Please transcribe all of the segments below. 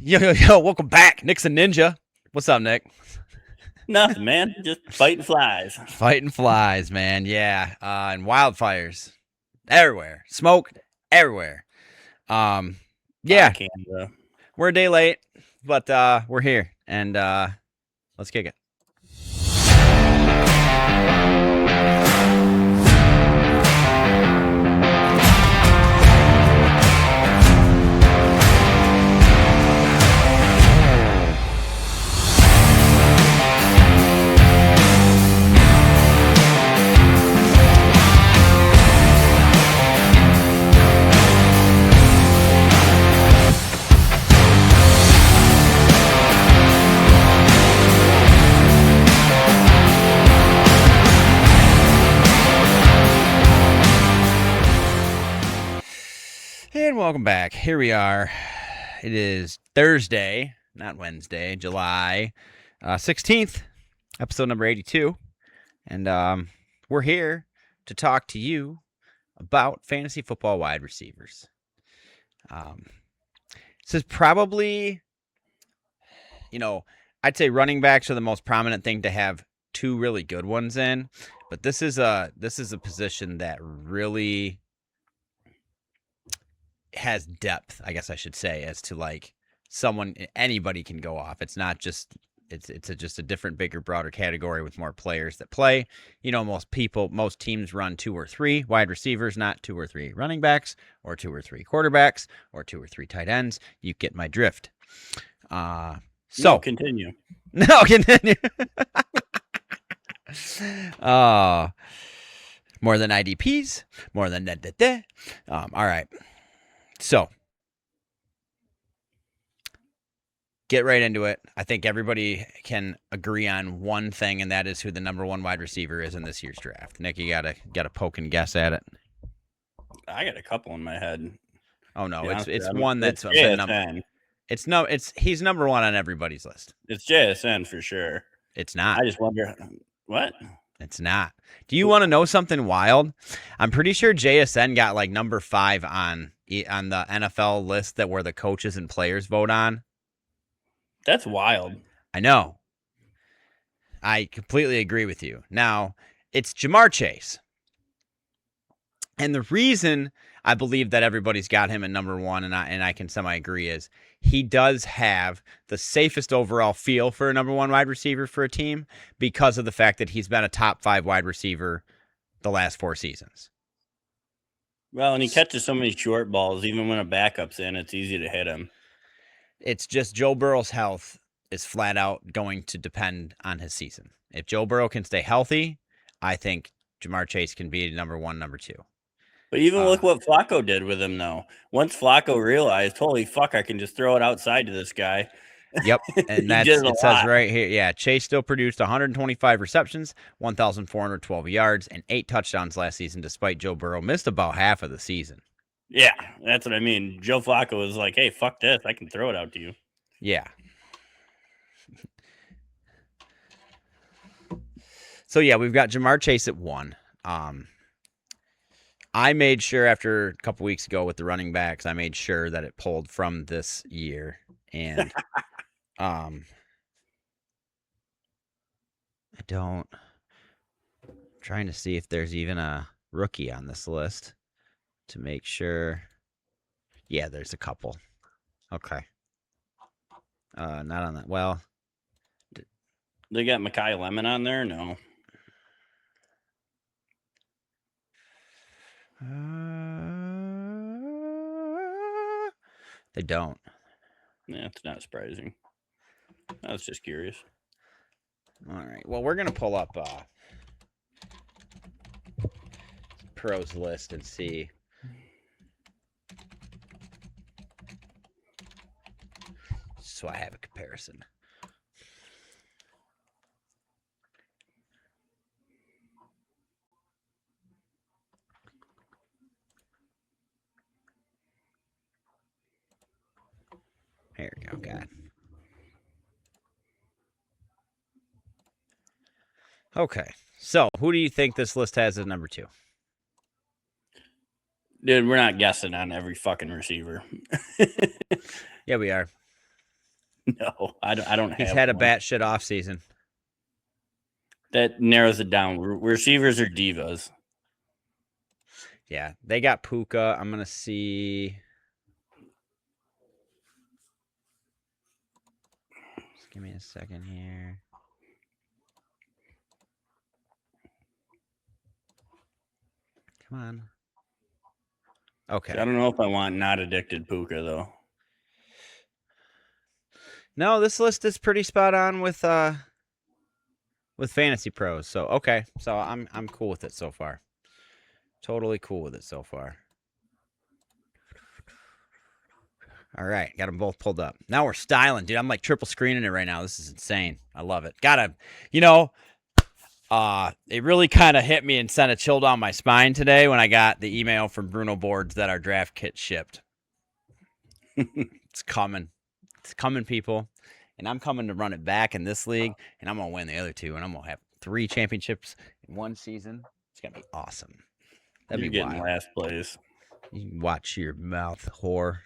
Yo, welcome back, Nick's a Ninja. What's up, Nick? Nothing, man. Just fighting flies. Fighting flies, man. Yeah, and wildfires everywhere. Smoke everywhere. Yeah, we're a day late, but we're here, and let's kick it. And welcome back. Here we are. It is Thursday, not Wednesday, July 16th, episode number 82. And we're here to talk to you about fantasy football wide receivers. This is probably, I'd say running backs are the most prominent thing to have two really good ones in. But this is a position that really has depth, I guess I should say, as to like anybody can go off. It's not just it's just a different, bigger, broader category with more players that play. Most teams run 2 or 3 wide receivers, not 2 or 3 running backs, or 2 or 3 quarterbacks, or 2 or 3 tight ends. You get my drift. Continue. No, continue. More than IDPs, more than all right. So, get right into it. I think everybody can agree on one thing, and that is who the number 1 wide receiver is in this year's draft. Nick, you got a poke and guess at it. I got a couple in my head. Oh no, it's one that's JSN. He's number 1 on everybody's list. It's JSN for sure. It's not. I just wonder what. It's not. Do you want to know something wild? I'm pretty sure JSN got like number 5 on the NFL list where the coaches and players vote on. That's wild. I know. I completely agree with you. Now, it's Ja'Marr Chase. And the reason I believe that everybody's got him at number 1, and I can semi-agree, is he does have the safest overall feel for a number 1 wide receiver for a team because of the fact that he's been a top 5 wide receiver the last 4 seasons. Well, and he catches so many short balls, even when a backup's in, it's easy to hit him. It's just Joe Burrow's health is flat out going to depend on his season. If Joe Burrow can stay healthy, I think Ja'Marr Chase can be number 1, number 2. But even look what Flacco did with him, though. Once Flacco realized, holy fuck, I can just throw it outside to this guy. Yep, and it says right here. Yeah, Chase still produced 125 receptions, 1,412 yards, and 8 touchdowns last season, despite Joe Burrow missed about half of the season. Yeah, that's what I mean. Joe Flacco was like, hey, fuck this. I can throw it out to you. Yeah. So, yeah, we've got Ja'Marr Chase at 1. I made sure after a couple weeks ago with the running backs, I made sure that it pulled from this year. And I'm trying to see if there's even a rookie on this list to make sure. Yeah, there's a couple. Okay. Not on that. Well, they got Mekhi Lemon on there? No. They don't. Yeah, it's not surprising. I was just curious. All right. Well, we're going to pull up pros list and see. So I have a comparison. Here we go, God. Okay, so who do you think this list has as number 2? Dude, we're not guessing on every fucking receiver. Yeah, we are. No, I don't have He's had one. a batshit off season. That narrows it down. Receivers are divas. Yeah, they got Puka. I'm going to see. Just give me a second here. Come on. Okay. I don't know if I want not addicted Puka though. No, this list is pretty spot on with Fantasy Pros. So okay, so I'm cool with it so far. Totally cool with it so far. All right, got them both pulled up. Now we're styling, dude. I'm like triple screening it right now. This is insane. I love it. Gotta, it really kind of hit me and sent a chill down my spine today when I got the email from Bruno Boards that our draft kit shipped. It's coming. It's coming, people. And I'm coming to run it back in this league, and I'm going to win the other two, and I'm going to have 3 championships in one season. It's going to be awesome. That'd You're be getting wild. last place. You watch your mouth, whore.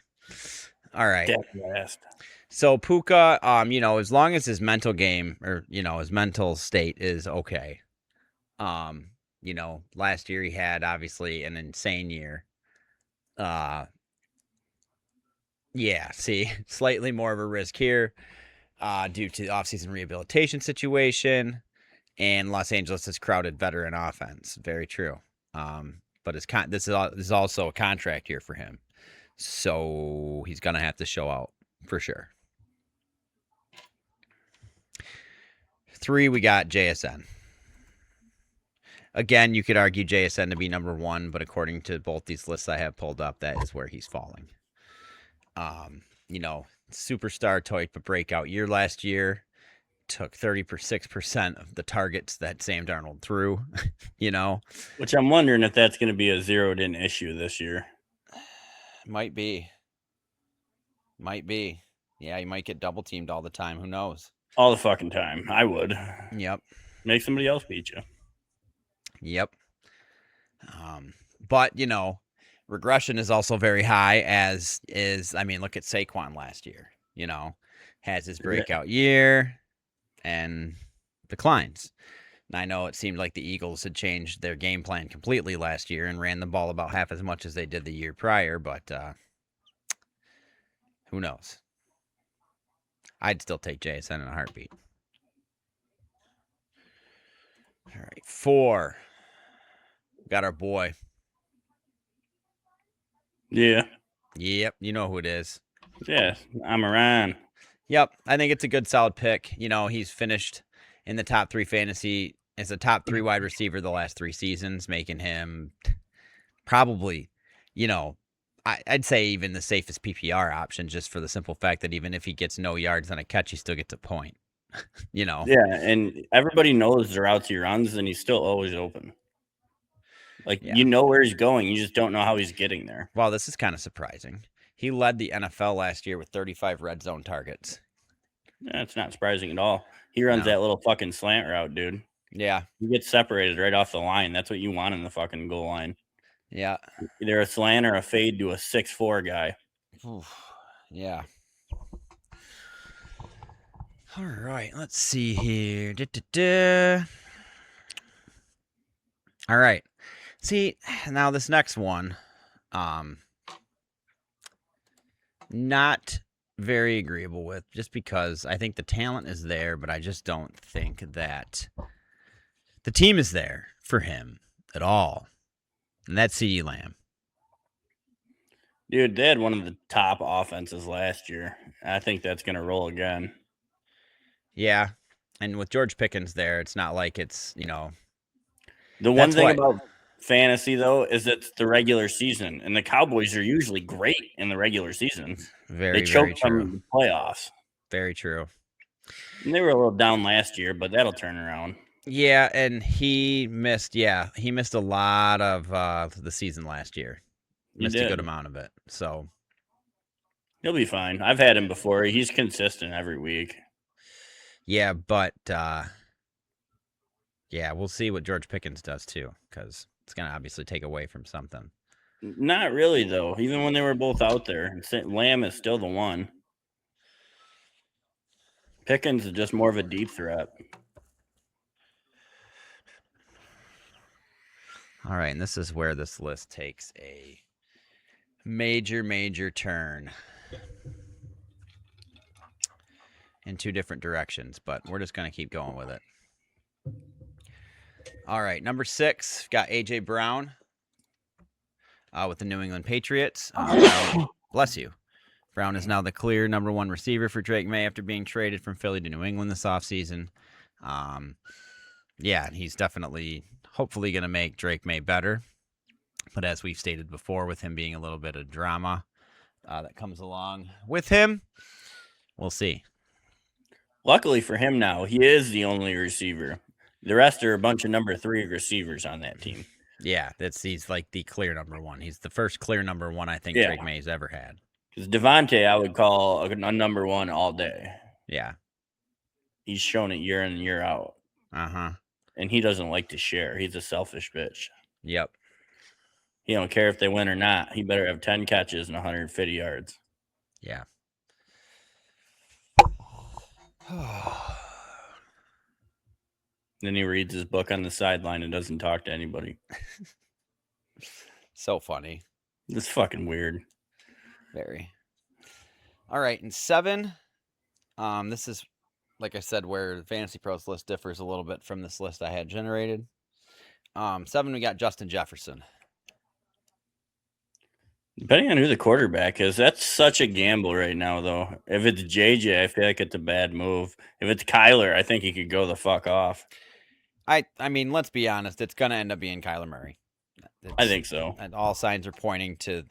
All right. Dead last. So Puka, as long as his mental game or, his mental state is okay. Last year he had obviously an insane year. Slightly more of a risk here due to the offseason rehabilitation situation and Los Angeles' crowded veteran offense. Very true. But this is also a contract year for him. So he's going to have to show out for sure. 3, we got JSN. Again, you could argue JSN to be number 1, but according to both these lists I have pulled up, that is where he's falling. Superstar type of breakout year last year, took 36% of the targets that Sam Darnold threw, Which I'm wondering if that's going to be a zeroed-in issue this year. Might be. Yeah, you might get double teamed all the time. Who knows? All the fucking time. I would. Yep. Make somebody else beat you. Yep. But, regression is also very high, look at Saquon last year, has his breakout year and declines. And I know it seemed like the Eagles had changed their game plan completely last year and ran the ball about half as much as they did the year prior, but who knows? I'd still take JSN in a heartbeat. All right, 4. Got our boy. Yeah. Yep, you know who it is. Yeah, Amon-Ra. Yep, I think it's a good solid pick. He's finished in the top 3 fantasy as a top 3 wide receiver the last 3 seasons, making him probably, I'd say even the safest PPR option, just for the simple fact that even if he gets no yards on a catch, he still gets a point. Yeah, and everybody knows the routes he runs, and he's still always open. You know where he's going. You just don't know how he's getting there. Wow, this is kind of surprising. He led the NFL last year with 35 red zone targets. That's not surprising at all. He runs that little fucking slant route, dude. Yeah. He gets separated right off the line. That's what you want in the fucking goal line. Yeah. Either a slant or a fade to a 6'4" guy. Oof. Yeah. All right, let's see here. All right. See, now this next one, not very agreeable with, just because I think the talent is there, but I just don't think that the team is there for him at all. And that's CeeDee Lamb. Dude, they had one of the top offenses last year. I think that's going to roll again. Yeah. And with George Pickens there, it's not like it's, The one thing about fantasy, though, is it's the regular season, and the Cowboys are usually great in the regular season. They choked from the playoffs. Very true. And they were a little down last year, but that'll turn around. Yeah, and he missed a lot of the season last year. Missed a good amount of it. So he'll be fine. I've had him before. He's consistent every week. Yeah, but we'll see what George Pickens does too, because it's going to obviously take away from something. Not really, though. Even when they were both out there, Lamb is still the one. Pickens is just more of a deep threat. All right, and this is where this list takes a major turn in two different directions, but we're just going to keep going with it. All right, number 6, got A.J. Brown with the New England Patriots. Brown, bless you. Brown is now the clear number 1 receiver for Drake May after being traded from Philly to New England this offseason. Yeah, he's definitely, hopefully, going to make Drake May better. But as we've stated before, with him being a little bit of drama that comes along with him, we'll see. Luckily for him now, he is the only receiver. The rest are a bunch of number 3 receivers on that team. Yeah, he's like the clear number 1. He's the first clear number 1 I think Drake May's ever had. Because DeVonta, I would call a number 1 all day. Yeah. He's shown it year in and year out. Uh-huh. And he doesn't like to share. He's a selfish bitch. Yep. He don't care if they win or not. He better have 10 catches and 150 yards. Yeah. Then he reads his book on the sideline and doesn't talk to anybody. So funny. It's fucking weird. Very. All right, and 7. This is, like I said, where the Fantasy Pros list differs a little bit from this list I had generated. 7, we got Justin Jefferson. Depending on who the quarterback is, that's such a gamble right now, though. If it's JJ, I feel like it's a bad move. If it's Kyler, I think he could go the fuck off. I mean, let's be honest. It's going to end up being Kyler Murray. I think so. And all signs are pointing to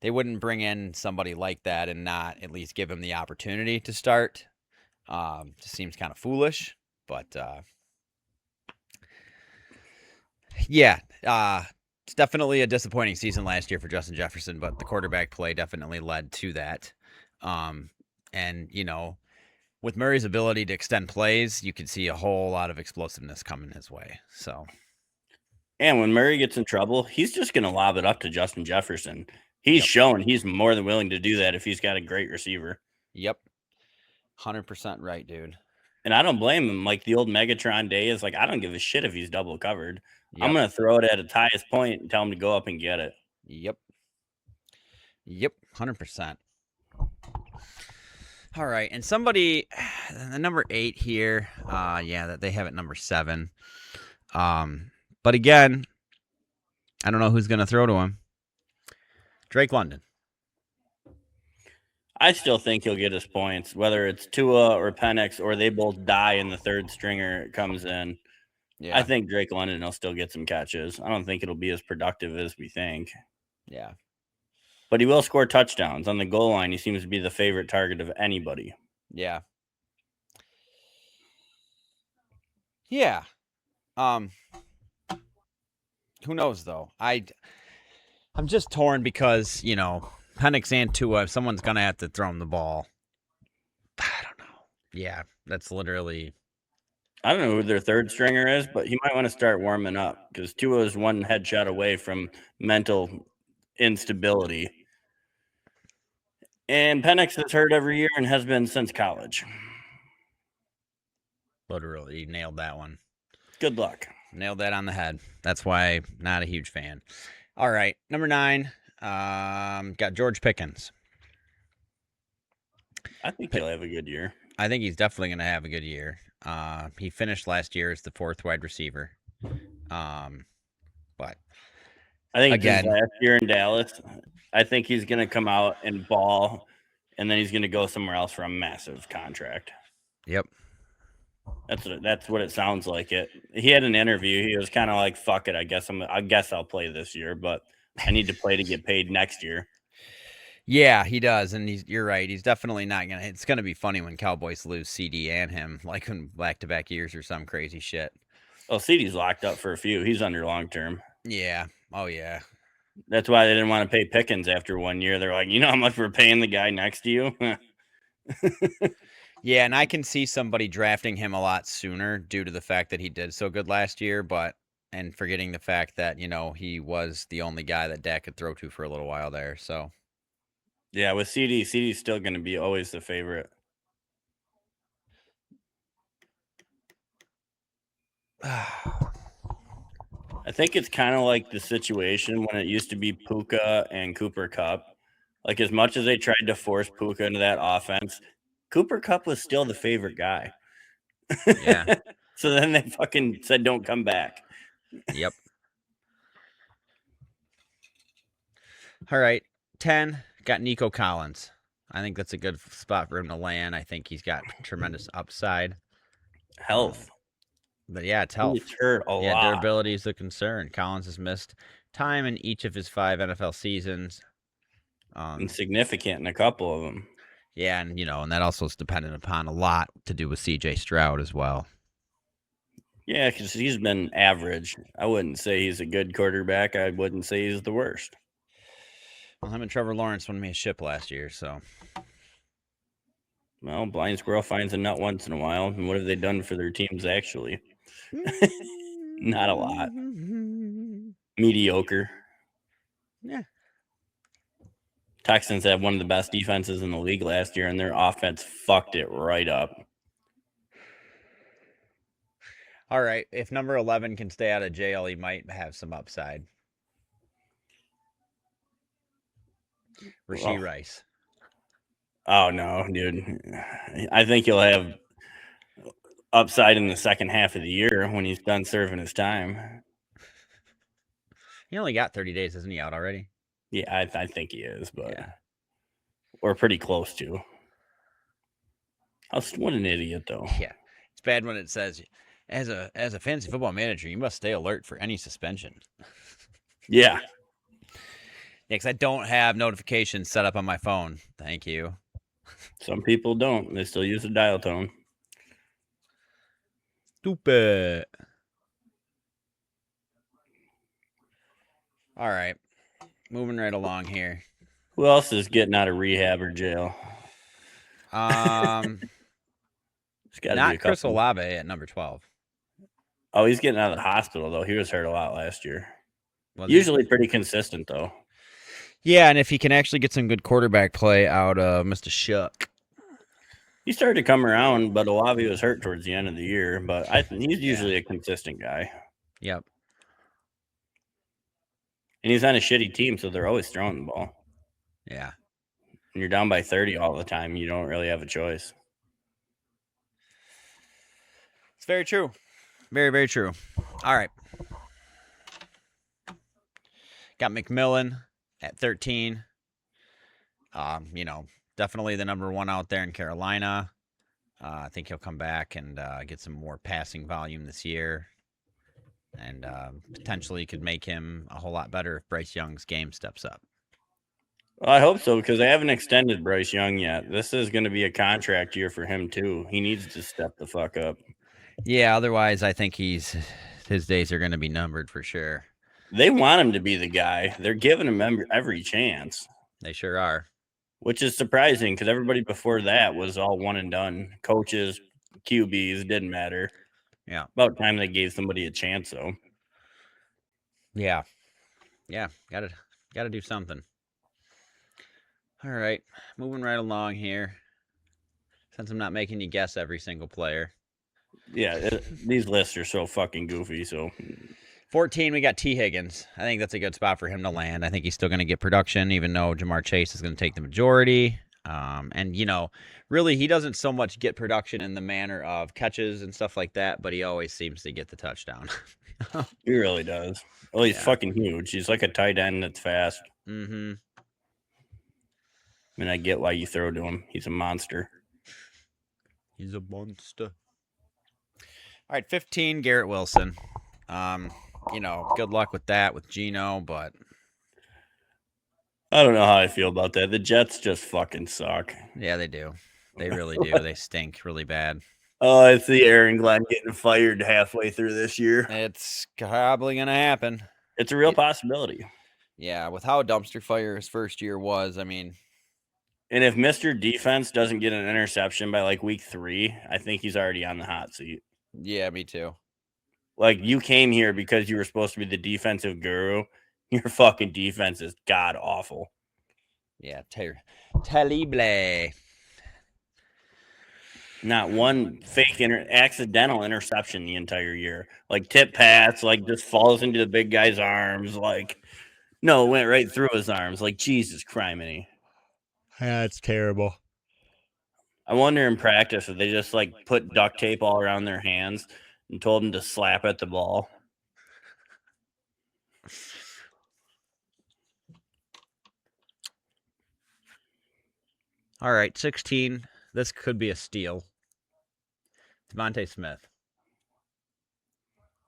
they wouldn't bring in somebody like that and not at least give him the opportunity to start. Just seems kind of foolish, but yeah, it's definitely a disappointing season last year for Justin Jefferson, but the quarterback play definitely led to that. And, you know, with Murray's ability to extend plays, you could see a whole lot of explosiveness coming his way. So, and when Murray gets in trouble, he's just going to lob it up to Justin Jefferson. He's shown he's more than willing to do that if he's got a great receiver. Yep. 100% right, dude. And I don't blame him. Like the old Megatron days, like I don't give a shit if he's double covered. Yep. I'm going to throw it at its highest point and tell him to go up and get it. Yep. 100%. All right, and somebody, the number 8 here, that they have at number 7. But again, I don't know who's going to throw to him. Drake London. I still think he'll get his points, whether it's Tua or Penix or they both die and the third stringer comes in. Yeah. I think Drake London will still get some catches. I don't think it'll be as productive as we think. Yeah. But he will score touchdowns. On the goal line, he seems to be the favorite target of anybody. Yeah. Yeah. Who knows, though? I'm just torn because, you know, Penix and Tua, someone's going to have to throw him the ball. I don't know. Yeah, that's literally... I don't know who their third stringer is, but he might want to start warming up because Tua is one headshot away from mental instability. And Penix is hurt every year and has been since college. Literally, you nailed that one. Good luck. Nailed that on the head. That's why I'm not a huge fan. All right, number 9, got George Pickens. I think he'll have a good year. I think he's definitely going to have a good year. He finished last year as the 4th wide receiver. But I think again, last year in Dallas, I think he's going to come out and ball, and then he's going to go somewhere else for a massive contract. Yep. That's what it sounds like. He had an interview. He was kind of like, "Fuck it, I guess I'll play this year, but I need to play to get paid next year." Yeah, he does, and you're right. He's definitely not gonna. It's gonna be funny when Cowboys lose CeeDee and him, like in back-to-back years or some crazy shit. Oh, CeeDee's locked up for a few. He's under long term. Yeah. Oh yeah. That's why they didn't want to pay Pickens after 1 year. They're like, you know how much we're paying the guy next to you? Yeah, and I can see somebody drafting him a lot sooner due to the fact that he did so good last year, and forgetting the fact that, you know, he was the only guy that Dak could throw to for a little while there. So, yeah, with CeeDee's still going to be always the favorite. I think it's kind of like the situation when it used to be Puka and Cooper Kupp. Like, as much as they tried to force Puka into that offense, Cooper Kupp was still the favorite guy. Yeah. So then they fucking said, don't come back. Yep. All right. 10, got Nico Collins. I think that's a good spot for him to land. I think he's got tremendous upside. Health. But yeah, it's health. He's hurt a lot. Durability is the concern. Collins has missed time in each of his 5 NFL seasons. Insignificant in a couple of them. Yeah, and and that also is dependent upon a lot to do with CJ Stroud as well. Yeah, because he's been average. I wouldn't say he's a good quarterback. I wouldn't say he's the worst. Well, him and Trevor Lawrence won me a ship last year, so. Well, blind squirrel finds a nut once in a while. And what have they done for their teams, actually? Not a lot. Mediocre. Yeah. Texans had one of the best defenses in the league last year, and their offense fucked it right up. All right. If number 11 can stay out of jail, he might have some upside. Rashee Rice. Oh, no, dude. I think he'll have upside in the second half of the year when he's done serving his time. He only got 30 days. Isn't he out already? Yeah, I think he is, but we're pretty close to. What an idiot, though. Yeah. It's bad when it says, as a fantasy football manager, you must stay alert for any suspension. Yeah. Yeah, because I don't have notifications set up on my phone. Thank you. Some people don't. They still use a dial tone. Stupid. All right. Moving right along here. Who else is getting out of rehab or jail? Not Chris Olave at number 12. Oh, he's getting out of the hospital, though. He was hurt a lot last year. Usually pretty consistent, though. Yeah, and if he can actually get some good quarterback play out of Mr. Shuck. He started to come around, but Olave was hurt towards the end of the year. But he's usually a consistent guy. Yep. And he's on a shitty team, so they're always throwing the ball. Yeah. When you're down by 30 all the time, you don't really have a choice. It's very true. Very, very true. All right. Got McMillan at 13. Definitely the number 1 out there in Carolina. I think he'll come back and get some more passing volume this year. And potentially could make him a whole lot better if Bryce Young's game steps up. Well, I hope so, because they haven't extended Bryce Young yet. This is going to be a contract year for him, too. He needs to step the fuck up. Yeah, otherwise I think his days are going to be numbered for sure. They want him to be the guy. They're giving him every chance. They sure are. Which is surprising, because everybody before that was all one and done. Coaches, QBs, didn't matter. Yeah. About time they gave somebody a chance, though. Yeah. Yeah. Gotta do something. All right. Moving right along here. Since I'm not making you guess every single player. Yeah, these lists are so fucking goofy, so. 14, we got T. Higgins. I think that's a good spot for him to land. I think he's still going to get production, even though Jamar Chase is going to take the majority. And, really, he doesn't so much get production in the manner of catches and stuff like that, but he always seems to get the touchdown. He really does. Well, he's fucking huge. He's like a tight end that's fast. Mm-hmm. I mean, I get why you throw to him. He's a monster. He's a monster. All right, 15, Garrett Wilson. Good luck with that with Geno, but I don't know how I feel about that. The Jets just fucking suck. Yeah, they do. They really do. They stink really bad. Oh, I see Aaron Glenn getting fired halfway through this year. It's probably going to happen. It's a real possibility. Yeah, with how dumpster fire his first year was, I mean. And if Mr. Defense doesn't get an interception by like week 3, I think he's already on the hot seat. Yeah, me too. Like, you came here because you were supposed to be the defensive guru. Your fucking defense is god awful. Yeah, terrible. Not one fake accidental interception the entire year. Like tip pass, like just falls into the big guy's arms. Like, no, it went right through his arms. Like, Jesus criminy. Yeah, it's terrible. I wonder in practice if they just like put duct tape all around their hands and told them to slap at the ball. All right, 16. This could be a steal. DeVonta Smith.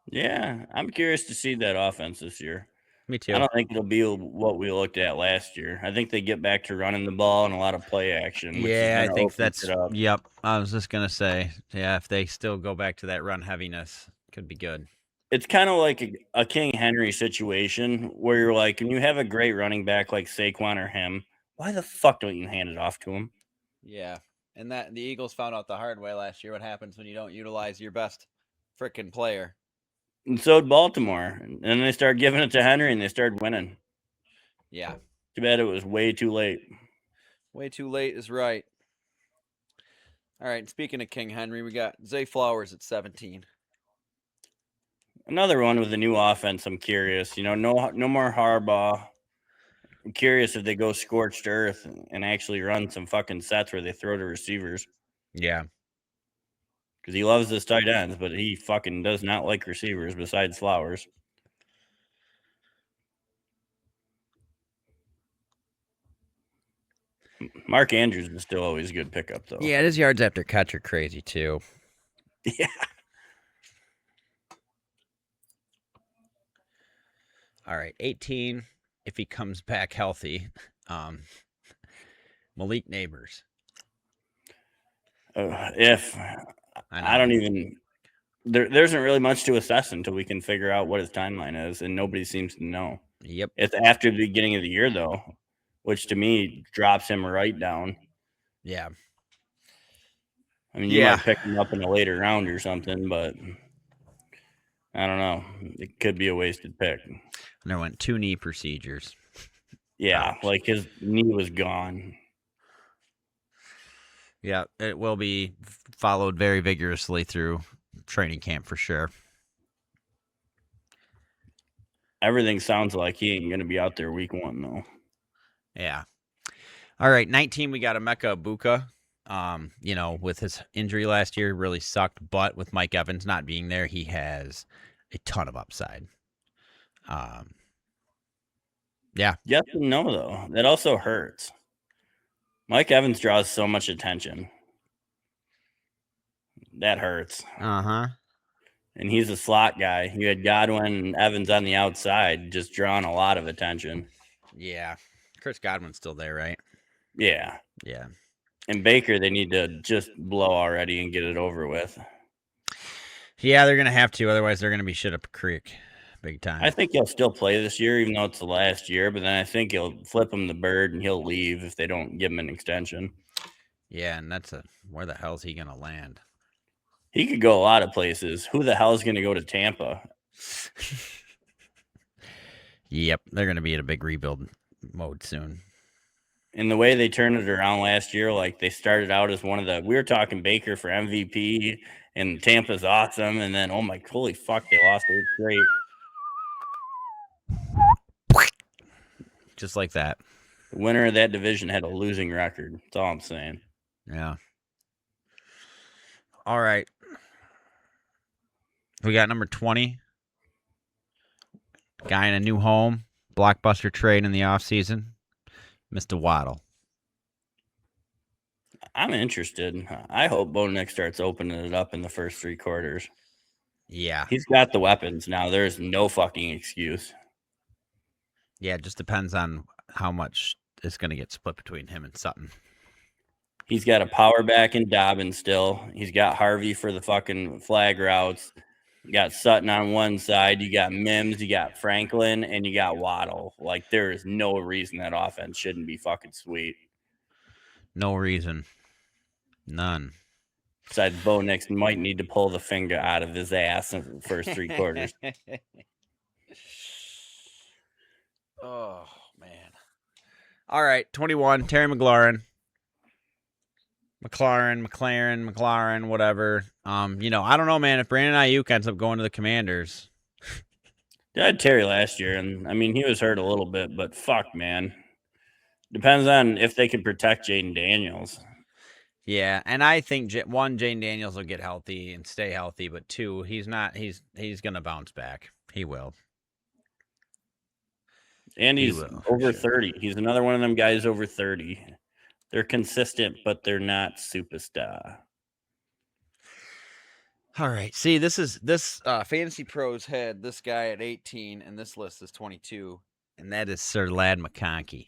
Yeah, I'm curious to see that offense this year. Me too. I don't think it'll be what we looked at last year. I think they get back to running the ball and a lot of play action. Which Yeah, is I think open that's. it up. Yep, I was just gonna say, yeah, if they still go back to that run heaviness, could be good. It's kind of like a King Henry situation where you're like, when you have a great running back like Saquon or him, why the fuck don't you hand it off to him? Yeah, and that the Eagles found out the hard way last year. What happens when you don't utilize your best freaking player? And so did Baltimore. And then they started giving it to Henry and they started winning. Yeah. Too bad it was way too late. Way too late is right. All right, speaking of King Henry, we got Zay Flowers at 17. Another one with a new offense. I'm curious. No more Harbaugh. I'm curious if they go scorched earth and actually run some fucking sets where they throw to receivers. Yeah. Because he loves his tight ends, but he fucking does not like receivers besides Flowers. Mark Andrews is still always a good pickup, though. Yeah, his yards after catch are crazy, too. Yeah. All right, 18, if he comes back healthy. Malik Nabers. If I don't even there isn't really much to assess until we can figure out what his timeline is, and nobody seems to know. Yep. It's after the beginning of the year, though, which to me drops him right down. Yeah. I mean, you might pick him up in a later round or something, but I don't know. It could be a wasted pick. Underwent 2 knee procedures. Yeah, like his knee was gone. Yeah, it will be followed very vigorously through training camp for sure. Everything sounds like he ain't going to be out there week 1, though. Yeah. All right, 19, we got Emeka Egbuka. With his injury last year, really sucked. But with Mike Evans not being there, he has a ton of upside. Yeah. Yes and no, though. That also hurts. Mike Evans draws so much attention. That hurts. Uh-huh. And he's a slot guy. You had Godwin and Evans on the outside, just drawing a lot of attention. Yeah. Chris Godwin's still there, right? Yeah. Yeah. And Baker, they need to just blow already and get it over with. Yeah, they're going to have to. Otherwise, they're going to be shit up a creek big time. I think he'll still play this year, even though it's the last year. But then I think he'll flip him the bird and he'll leave if they don't give him an extension. Yeah, and where the hell is he going to land? He could go a lot of places. Who the hell is going to go to Tampa? Yep, they're going to be in a big rebuild mode soon. And the way they turned it around last year, like they started out as we were talking Baker for MVP, and Tampa's awesome. And then, holy fuck, they lost 8 straight. Just like that. The winner of that division had a losing record. That's all I'm saying. Yeah. All right. We got number 20. Guy in a new home. Blockbuster trade in the offseason. Mr. Waddle. I'm interested. I hope Bo Nick starts opening it up in the first 3 quarters. Yeah. He's got the weapons now. There's no fucking excuse. Yeah, it just depends on how much is going to get split between him and Sutton. He's got a power back in Dobbins still. He's got Harvey for the fucking flag routes. You got Sutton on one side. You got Mims. You got Franklin. And you got Waddle. Like, there is no reason that offense shouldn't be fucking sweet. No reason. None. Besides, Bo Nix might need to pull the finger out of his ass in the first 3 quarters. Oh, man. All right, 21, Terry McLaurin. McLaurin, whatever. I don't know, man. If Brandon Ayuk ends up going to the Commanders. I had Terry last year, and he was hurt a little bit, but fuck, man. Depends on if they can protect Jaden Daniels. Yeah, and I think Jaden Daniels will get healthy and stay healthy, but 2, he's not. He's gonna bounce back. He will. And he's over 30. He's another one of them guys over 30. They're consistent, but they're not superstar. All right. See, this Fantasy Pros had this guy at 18, and this list is 22, and that is Sir Lad McConkey.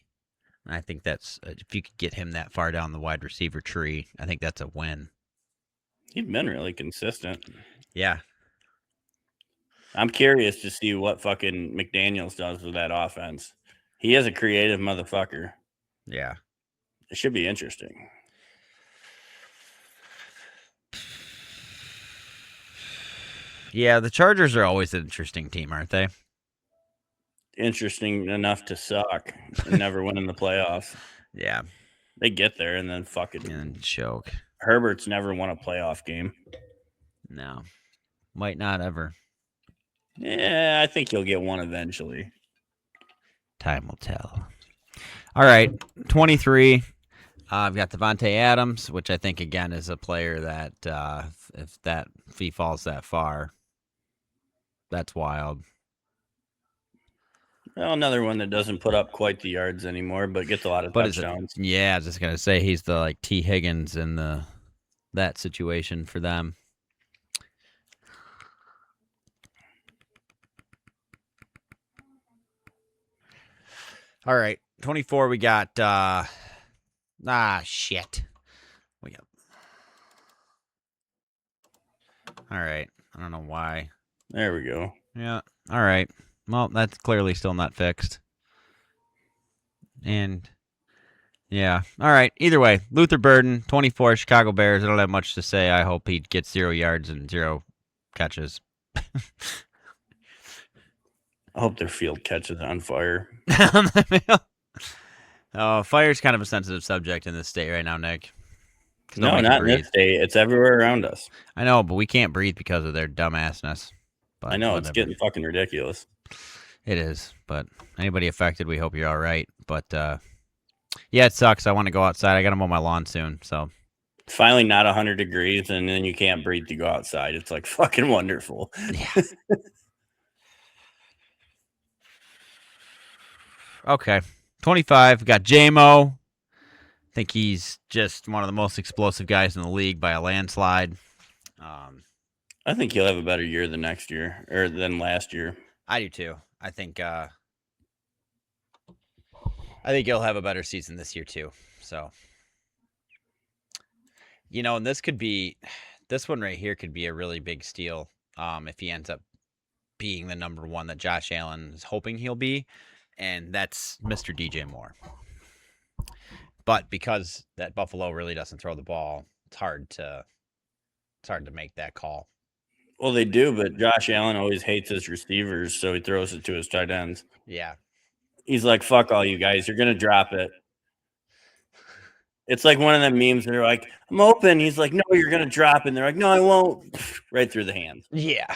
I think that's if you could get him that far down the wide receiver tree, I think that's a win. He's been really consistent. Yeah. I'm curious to see what fucking McDaniels does with that offense. He is a creative motherfucker. Yeah. It should be interesting. Yeah, the Chargers are always an interesting team, aren't they? Interesting enough to suck and never win in the playoffs. Yeah. They get there and then fucking and choke. Herbert's never won a playoff game. No. Might not ever. Yeah, I think he'll get one eventually. Time will tell. All right, 23. I've got Davante Adams, which I think, again, is a player that if he falls that far, that's wild. Well, another one that doesn't put up quite the yards anymore, but gets a lot of touchdowns. Yeah, I was just going to say he's the T. Higgins in that situation for them. All right, 24, we got shit. We got. All right, I don't know why. There we go. Yeah, all right. Well, that's clearly still not fixed. And yeah, all right. Either way, Luther Burden, 24, Chicago Bears. I don't have much to say. I hope he gets 0 yards and 0 catches. I hope their field catches on fire. Fire's kind of a sensitive subject in this state right now, Nick. No, not in this state. It's everywhere around us. I know, but we can't breathe because of their dumbassness. But I know, whatever. It's getting fucking ridiculous. It is, but anybody affected, we hope you're all right. But, yeah, it sucks. I want to go outside. I got to mow my lawn soon, so. It's finally not 100 degrees, and then you can't breathe to go outside. It's, like, fucking wonderful. Yeah. Okay. 25, got J-Mo. I think he's just one of the most explosive guys in the league by a landslide. I think he'll have a better year than next year, or than last year. I do too. I think he'll have a better season this year too. So, and this one right here could be a really big steal if he ends up being the number 1 that Josh Allen is hoping he'll be, and that's Mr. DJ Moore. But because that Buffalo really doesn't throw the ball, it's hard to make that call. Well, they do, but Josh Allen always hates his receivers, so he throws it to his tight ends. Yeah. He's like, fuck all you guys. You're going to drop it. It's like one of them memes that are like, I'm open. He's like, no, you're going to drop it. And they're like, no, I won't. Right through the hands. Yeah.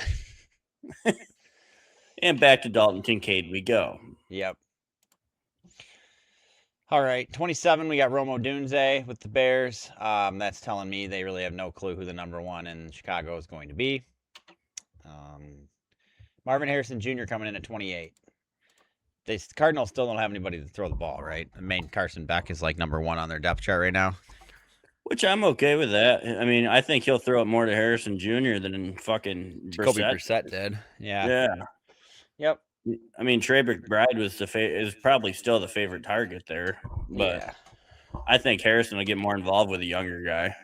And back to Dalton Kincaid we go. Yep. All right, 27, we got Rome Odunze with the Bears. That's telling me they really have no clue who the number 1 in Chicago is going to be. Marvin Harrison Jr. coming in at 28. The Cardinals still don't have anybody to throw the ball, right? I mean, Carson Beck is like number 1 on their depth chart right now. Which I'm okay with that. I mean, I think he'll throw it more to Harrison Jr. than fucking Jacoby Brissett did. Yeah. Yeah. Yep. I mean, Trey McBride is probably still the favorite target there, but yeah. I think Harrison will get more involved with a younger guy.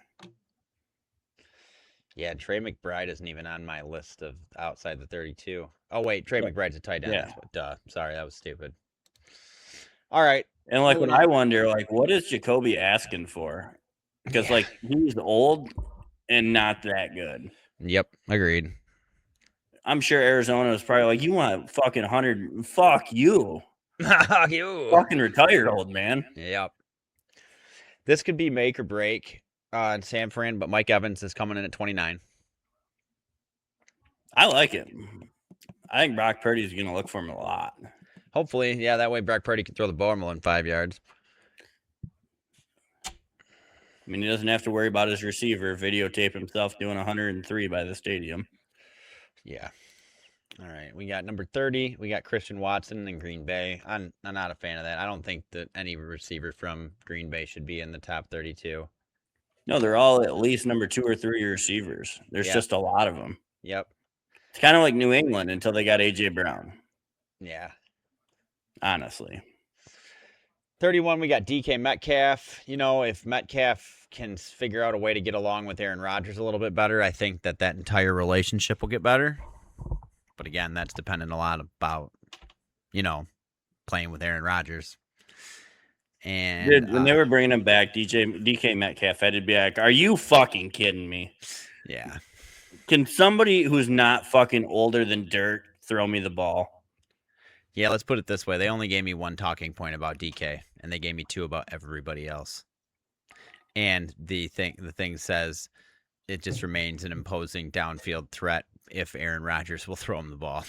Yeah, Trey McBride isn't even on my list of outside the 32. Oh, wait, Trey McBride's a tight end. Yeah. Duh. Sorry, that was stupid. All right. And, like, when I wonder, like, what is Jacoby asking for? Because, like, he's old and not that good. Yep, agreed. I'm sure Arizona was probably like, you want fucking 100? Fuck you. Fuck you. Fucking retired, old man. Yep. This could be make or break in San Fran, but Mike Evans is coming in at 29. I like it. I think Brock Purdy is going to look for him a lot. Hopefully, yeah, that way Brock Purdy can throw the ball more than 5 yards. I mean, he doesn't have to worry about his receiver videotape himself doing 103 by the stadium. Yeah. All right, we got number 30. We got Christian Watson in Green Bay. I'm not a fan of that. I don't think that any receiver from Green Bay should be in the top 32. No, they're all at least number 2 or 3 receivers. There's just a lot of them. Yep. It's kind of like New England until they got A.J. Brown. Yeah. Honestly. 31, we got DK Metcalf. You know, if Metcalf can figure out a way to get along with Aaron Rodgers a little bit better, I think that entire relationship will get better. But again, that's dependent a lot about, playing with Aaron Rodgers. And dude, when they were bringing him back, DK Metcalf had to be like, are you fucking kidding me? Yeah. Can somebody who's not fucking older than dirt throw me the ball? Yeah, let's put it this way. They only gave me one talking point about DK, and they gave me 2 about everybody else. And the thing says it just remains an imposing downfield threat if Aaron Rodgers will throw him the ball.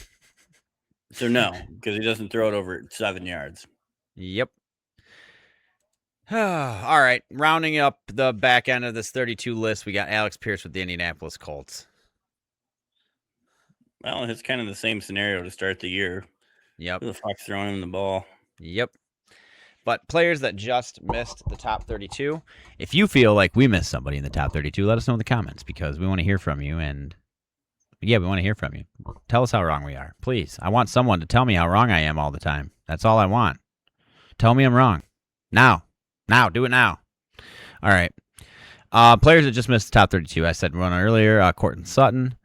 So no, because he doesn't throw it over 7 yards. Yep. All right, rounding up the back end of this 32 list, we got Alex Pierce with the Indianapolis Colts. Well, it's kind of the same scenario to start the year. Yep. Who the fuck's throwing him the ball? Yep. But players that just missed the top 32, if you feel like we missed somebody in the top 32, let us know in the comments because we want to hear from you. And yeah, we want to hear from you. Tell us how wrong we are. Please. I want someone to tell me how wrong I am all the time. That's all I want. Tell me I'm wrong. Now. Do it now. All right. Players that just missed the top 32. I said one earlier, Courtland Sutton.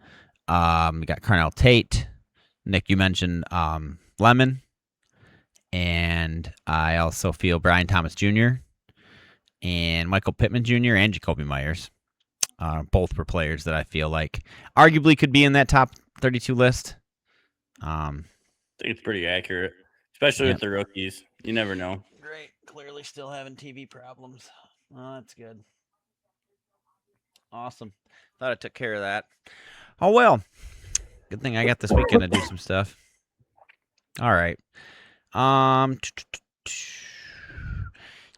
We got Carnell Tate. Nick, you mentioned Lemon. And I also feel Brian Thomas Jr. and Michael Pittman Jr. and Jacoby Myers. Both were players that I feel like arguably could be in that top 32 list. I think it's pretty accurate, especially with the rookies. You never know. Great. Clearly still having TV problems. Oh, that's good. Awesome. Thought I took care of that. Oh, well. Good thing I got this weekend to do some stuff. All right.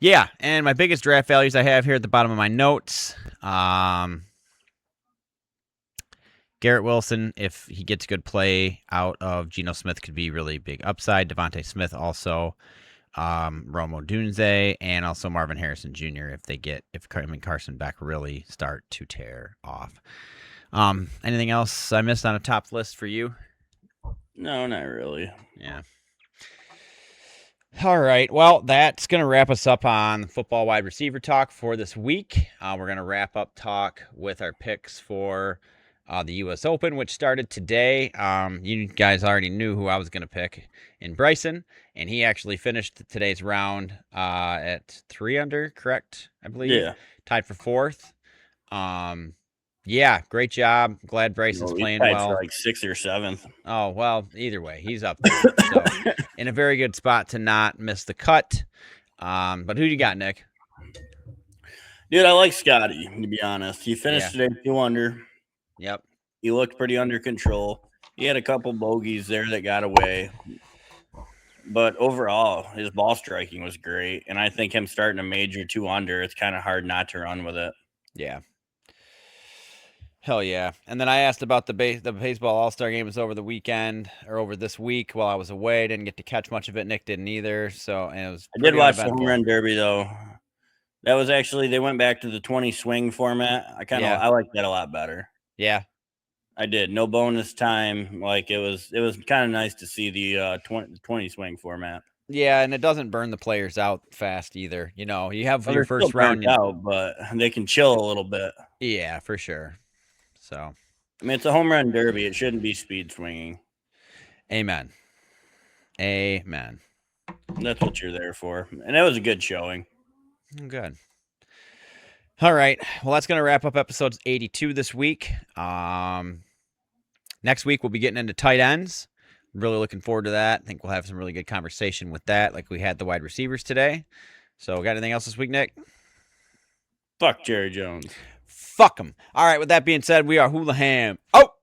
Yeah, and my biggest draft values I have here at the bottom of my notes. Garrett Wilson, if he gets good play out of Geno Smith, could be really big upside. DeVonta Smith also. Romo Dunze, and also Marvin Harrison Jr. if Carson Beck really start to tear off. Anything else I missed on a top list for you? No, not really. Yeah. All right. Well, that's going to wrap us up on football wide receiver talk for this week. We're going to wrap up talk with our picks for the U.S. Open, which started today. You guys already knew who I was going to pick in Bryson, and he actually finished today's round at 3 under, correct? I believe. Yeah. Tied for 4th. Yeah, great job. Glad Bryson's playing well. For like 6th or 7th. Oh, well, either way, he's up there. So, in a very good spot to not miss the cut. But who do you got, Nick? Dude, I like Scotty, to be honest. He finished today 2 under. Yep. He looked pretty under control. He had a couple bogeys there that got away. But overall, his ball striking was great. And I think him starting a major 2 under, it's kind of hard not to run with it. Yeah. Hell yeah. And then I asked about the baseball All-Star game was over the weekend or over this week while I was away. Didn't get to catch much of it. Nick didn't either. So and it was I did watch the Home Run Derby, though. That was actually, they went back to the 20 swing format. I like that a lot better. Yeah. I did. No bonus time. Like it was kind of nice to see the 20 swing format. Yeah, and it doesn't burn the players out fast either. You know, you have your first round out, but they can chill a little bit. Yeah, for sure. So, I mean, it's a home run derby. It shouldn't be speed swinging. Amen. That's what you're there for. And that was a good showing. Good. All right. Well, that's going to wrap up episodes 82 this week. Next week, we'll be getting into tight ends. Really looking forward to that. I think we'll have some really good conversation with that, like we had the wide receivers today. So, got anything else this week, Nick? Fuck Jerry Jones. Fuck him. All right, with that being said, we are Hulaham. Oh!